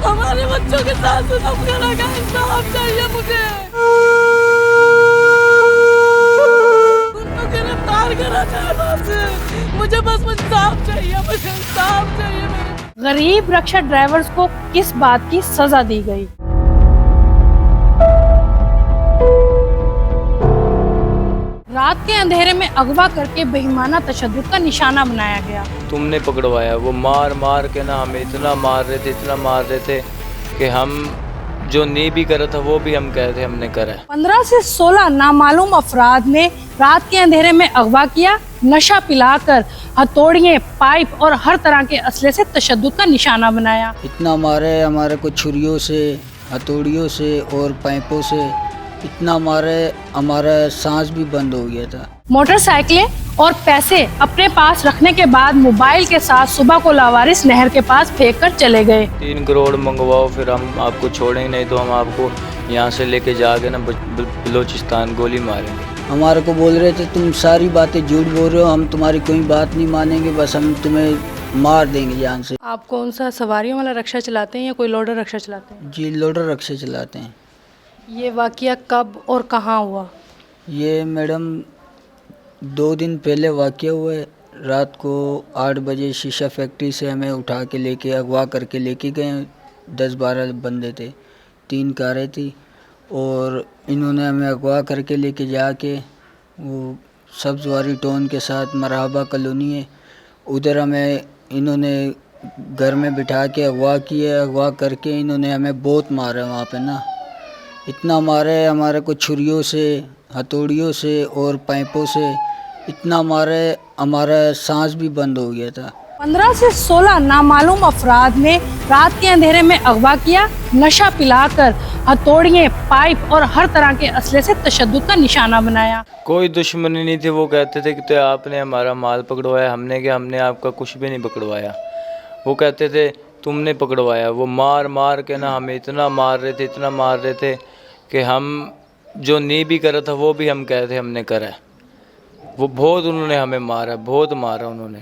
ہمارے بچوں کے ساتھ ظلم کرا گیا، انصاف چاہیے مجھے، ان کو گرفتار کرا جائے، بس مجھے بس انصاف چاہیے، مجھے انصاف چاہیے میرے۔ غریب رکشا ڈرائیورز کو کس بات کی سزا دی گئی؟ رات کے اندھیرے میں اغوا کر کے بے ایمانہ تشدد کا نشانہ بنایا گیا۔ تم نے پکڑوایا، وہ مار مار کے نا ہمیں اتنا مار رہے تھے، اتنا مار رہے تھے کہ ہم جو نہیں بھی کرا تھا وہ بھی ہم کہے تھے ہم نے کرا ہے۔ 15 سے 16 نامعلوم افراد نے رات کے اندھیرے میں اغوا کیا، نشہ پلا کر ہتھوڑیاں، پائپ اور ہر طرح کے اسلحے سے تشدد کا نشانہ بنایا۔ اتنا مارے ہمارے کو چھریوں سے، ہتھوڑیوں سے اور پائپوں سے، اتنا مارے ہمارا سانس بھی بند ہو گیا تھا۔ موٹر سائیکلیں اور پیسے اپنے پاس رکھنے کے بعد موبائل کے ساتھ صبح کو لاوارث نہر کے پاس پھینک کر چلے گئے۔ 3 کروڑ منگواؤ پھر ہم آپ کو چھوڑیں گے، نہیں تو ہم آپ کو یہاں سے لے کے جا کے نا بلوچستان گولی ماریں گے۔ ہمارے کو بول رہے تھے تم ساری باتیں جھوٹ بول رہے ہو، ہم تمہاری کوئی بات نہیں مانیں گے، بس ہم تمہیں مار دیں گے جان سے۔ آپ کون سا سواریوں والا رکشہ چلاتے ہیں یا کوئی لوڈر رکشہ چلاتے ہیں؟ جی لوڈر رکشے چلاتے ہیں۔ یہ واقعہ کب اور کہاں ہوا؟ یہ میڈم 2 دن پہلے واقعہ ہوا ہے۔ رات کو 8 بجے شیشہ فیکٹری سے ہمیں اٹھا کے لے کے اغوا کر کے لے کے گئے، 10-12 بندے تھے، 3 کاریں تھی، اور انہوں نے ہمیں اغوا کر کے لے کے جا کے وہ سبز واری ٹون کے ساتھ مرحبا کالونی ہے، ادھر ہمیں انہوں نے گھر میں بٹھا کے اغوا کیا۔ اغوا کر کے انہوں نے ہمیں بہت مارا وہاں پہ نا، اتنا مارے ہمارے کو چھریوں سے، ہتھوڑیوں سے اور پائپوں سے، اتنا مارے ہمارا سانس بھی بند ہو گیا تھا۔ 15 سے 16 نامعلوم افراد نے رات کے اندھیرے میں اغوا کیا، نشہ پلا کر ہتھوڑیاں، پائپ اور ہر طرح کے اسلحے سے تشدد کا نشانہ بنایا۔ کوئی دشمنی نہیں تھی، وہ کہتے تھے کہ تو آپ نے ہمارا مال پکڑوایا، ہم نے کیا، ہم نے آپ کا کچھ بھی نہیں پکڑوایا۔ وہ کہتے تھے تم نے پکڑوایا، وہ مار مار کے نا ہمیں اتنا مار رہے تھے، اتنا مار رہے تھے کہ ہم جو نہیں بھی کرا تھا وہ بھی ہم کہے تھے ہم نے کرا ہے۔ وہ بہت انہوں نے ہمیں مارا، بہت مارا انہوں نے۔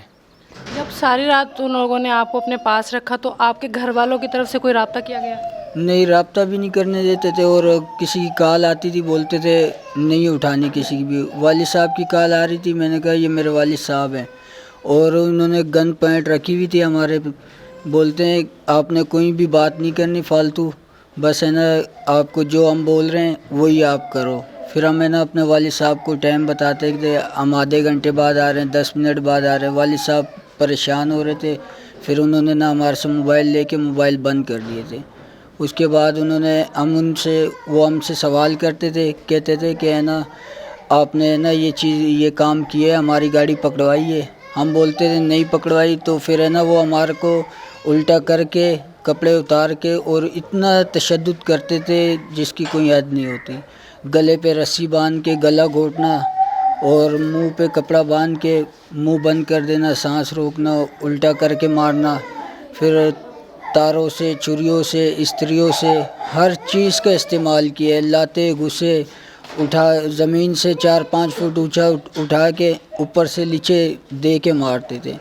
جب ساری رات ان لوگوں نے آپ کو اپنے پاس رکھا تو آپ کے گھر والوں کی طرف سے کوئی رابطہ کیا گیا؟ نہیں، رابطہ بھی نہیں کرنے دیتے تھے، اور کسی کی کال آتی تھی بولتے تھے نہیں اٹھانی کسی کی بھی۔ والد صاحب کی کال آ رہی تھی، میں نے کہا یہ میرے والد صاحب ہیں، اور انہوں نے گن پوائنٹ رکھی ہوئی تھی ہمارے، بولتے ہیں آپ نے کوئی بھی بات نہیں کرنی فالتو، بس ہے نا آپ کو جو ہم بول رہے ہیں وہی آپ کرو۔ پھر ہمیں نا اپنے والد صاحب کو ٹائم بتاتے کہ ہم آدھے گھنٹے بعد آ رہے ہیں، 10 منٹ بعد آ رہے ہیں۔ والد صاحب پریشان ہو رہے تھے، پھر انہوں نے نا ہمارے سے موبائل لے کے موبائل بند کر دیے تھے۔ اس کے بعد انہوں نے وہ ہم سے سوال کرتے تھے، کہتے تھے کہ ہے نا آپ نے نا یہ کام کیا ہے، ہماری گاڑی پکڑوائی ہے۔ ہم بولتے تھے نہیں پکڑوائی، تو پھر ہے نا وہ ہمارے کو الٹا کر کے کپڑے اتار کے اور اتنا تشدد کرتے تھے جس کی کوئی حد نہیں ہوتی۔ گلے پہ رسی باندھ کے گلا گھونٹنا اور منہ پہ کپڑا باندھ کے منہ بند کر دینا، سانس روکنا، الٹا کر کے مارنا، پھر تاروں سے، چھریوں سے، استریوں سے، ہر چیز کا استعمال کیا ہے۔ لاتے گھسے، اٹھا زمین سے 4-5 فٹ اونچا اٹھا کے اوپر سے نیچے دے کے مارتے تھے،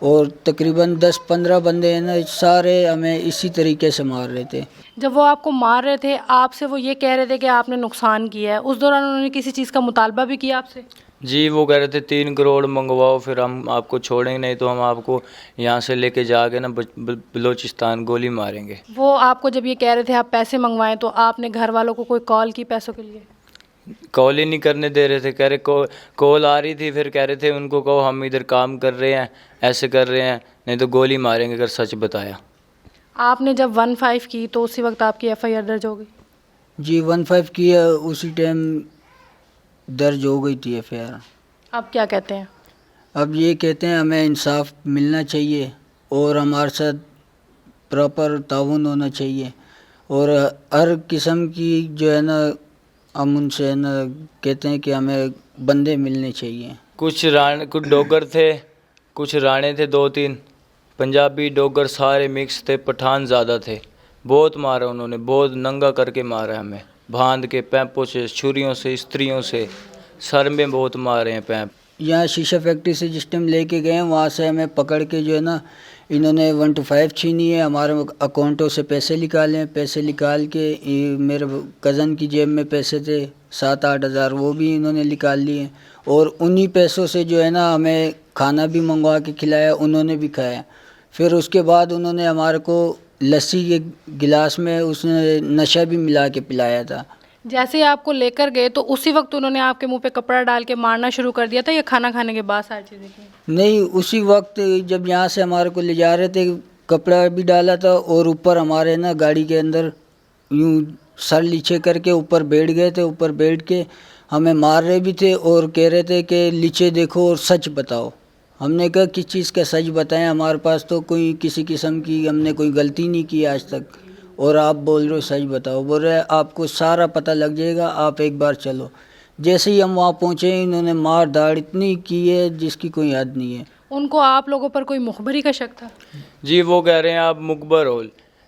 اور تقریباً 10-15 بندے ہیں نا، سارے ہمیں اسی طریقے سے مار رہے تھے۔ جب وہ آپ کو مار رہے تھے آپ سے وہ یہ کہہ رہے تھے کہ آپ نے نقصان کیا ہے، اس دوران انہوں نے کسی چیز کا مطالبہ بھی کیا آپ سے؟ جی وہ کہہ رہے تھے 3 کروڑ منگواؤ پھر ہم آپ کو چھوڑیں گے، نہیں تو ہم آپ کو یہاں سے لے کے جا کے نا بلوچستان گولی ماریں گے۔ وہ آپ کو جب یہ کہہ رہے تھے آپ پیسے منگوائیں تو آپ نے گھر والوں کو کوئی کال کی پیسوں کے لیے؟ کال ہی نہیں کرنے دے رہے تھے، کہہ رہے کال آ رہی تھی، پھر کہہ رہے تھے ان کو کہو ہم ادھر کام کر رہے ہیں، ایسے کر رہے ہیں، نہیں تو گولی ماریں گے اگر سچ بتایا۔ آپ نے جب 15 کی تو اسی وقت آپ کی FIR درج ہو گئی؟ جی 15 کی اسی ٹائم درج ہو گئی تھی FIR۔ آپ کیا کہتے ہیں؟ اب یہ کہتے ہیں ہمیں انصاف ملنا چاہیے اور ہمارے ساتھ پراپر تعاون ہونا چاہیے، اور ہر قسم کی جو ہے نا ہم ان سے نا کہتے ہیں کہ ہمیں بندے ملنے چاہیے۔ کچھ ڈوگر تھے، کچھ رانے تھے، 2-3 پنجابی ڈوگر سارے مکس تھے، پٹھان زیادہ تھے۔ بہت مارا انہوں نے، بہت ننگا کر کے مارا ہمیں، باندھ کے پیمپوں سے، چھریوں سے، استریوں سے، سر میں بہت مارے ہیں پیمپ۔ یہاں شیشہ فیکٹری سے جس ٹائم لے کے گئے وہاں سے ہمیں پکڑ کے جو ہے نا انہوں نے 1 to 5 چھینی ہے, ہمارے اکاؤنٹوں سے پیسے نکالے ہیں. پیسے نکال کے میرے کزن کی جیب میں پیسے تھے 7-8 ہزار, وہ بھی انہوں نے نکال لیے, اور انہی پیسوں سے جو ہے نا ہمیں کھانا بھی منگوا کے کھلایا, انہوں نے بھی کھایا. پھر اس کے بعد انہوں نے ہمارے کو لسی کے گلاس میں اس نے نشہ بھی ملا کے پلایا تھا. جیسے ہی آپ کو لے کر گئے تو اسی وقت انہوں نے آپ کے منہ پہ کپڑا ڈال کے مارنا شروع کر دیا تھا یا کھانا کھانے کے بعد ساری چیزیں کی؟ نہیں, اسی وقت جب یہاں سے ہمارے کو لے جا رہے تھے کپڑا بھی ڈالا تھا, اور اوپر ہمارے نا گاڑی کے اندر یوں سر نیچے کر کے اوپر بیٹھ گئے تھے. اوپر بیٹھ کے ہمیں مار رہے بھی تھے اور کہہ رہے تھے کہ نیچے دیکھو اور سچ بتاؤ. ہم نے کہا کس چیز کا سچ بتائیں, ہمارے پاس تو کوئی کسی قسم کی ہم نے کوئی غلطی نہیں کی آج تک, اور آپ بول رہے ہو سچ بتاؤ. بول رہے آپ کو سارا پتہ لگ جائے گا, آپ ایک بار چلو. جیسے ہی ہم وہاں پہنچے انہوں نے مار داڑ اتنی کی ہے جس کی کوئی حد نہیں ہے. ان کو آپ لوگوں پر کوئی مخبری کا شک تھا؟ جی وہ کہہ رہے ہیں آپ مخبر ہو,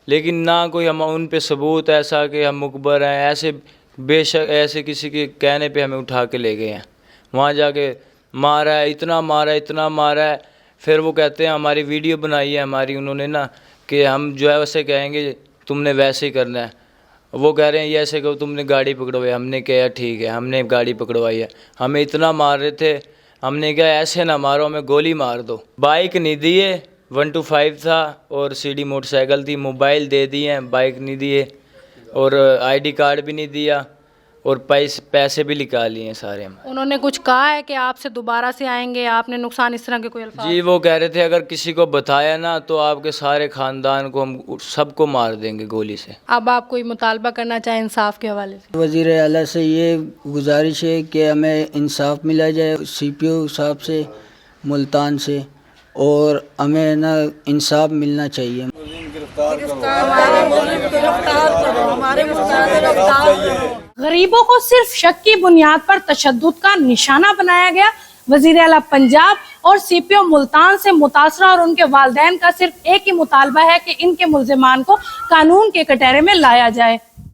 لیکن نہ کوئی ہم ان پہ ثبوت ایسا کہ ہم مخبر ہیں. ایسے بے شک ایسے کسی کے کہنے پہ ہمیں اٹھا کے لے گئے ہیں, وہاں جا کے مارا ہے, اتنا مارا ہے. پھر وہ کہتے ہیں ہماری ویڈیو بنائی ہے ہماری انہوں نے نا, کہ ہم جو ہے ویسے کہیں گے تم نے ویسے ہی کرنا ہے. وہ کہہ رہے ہیں یہ ایسے کہ تم نے گاڑی پکڑوائی. ہم نے کہا ٹھیک ہے, ہم نے گاڑی پکڑوائی ہے. ہمیں اتنا مار رہے تھے, ہم نے کہا ایسے نہ مارو, ہمیں گولی مار دو. بائک نہیں دیے, 1 to 5 تھا, اور CD موٹر سائیکل تھی. موبائل دے دیے ہیں, بائک نہیں دیے, اور ID کارڈ بھی نہیں دیا, اور پیسے بھی نکال لیے ہیں سارے. انہوں نے کچھ کہا ہے کہ آپ سے دوبارہ سے آئیں گے, آپ نے نقصان اس طرح کے کوئی الفاظ؟ جی وہ کہہ رہے تھے اگر کسی کو بتایا نا تو آپ کے سارے خاندان کو ہم سب کو مار دیں گے گولی سے. اب آپ کوئی مطالبہ کرنا چاہیں انصاف کے حوالے سے؟ وزیر اعلیٰ سے یہ گزارش ہے کہ ہمیں انصاف ملا جائے, CPO صاحب سے ملتان سے, اور ہمیں نا انصاف ملنا چاہیے. غریبوں کو صرف شک کی بنیاد پر تشدد کا نشانہ بنایا گیا. وزیر اعلیٰ پنجاب اور CPO ملتان سے متاثرہ اور ان کے والدین کا صرف ایک ہی مطالبہ ہے کہ ان کے ملزمان کو قانون کے کٹہرے میں لایا جائے.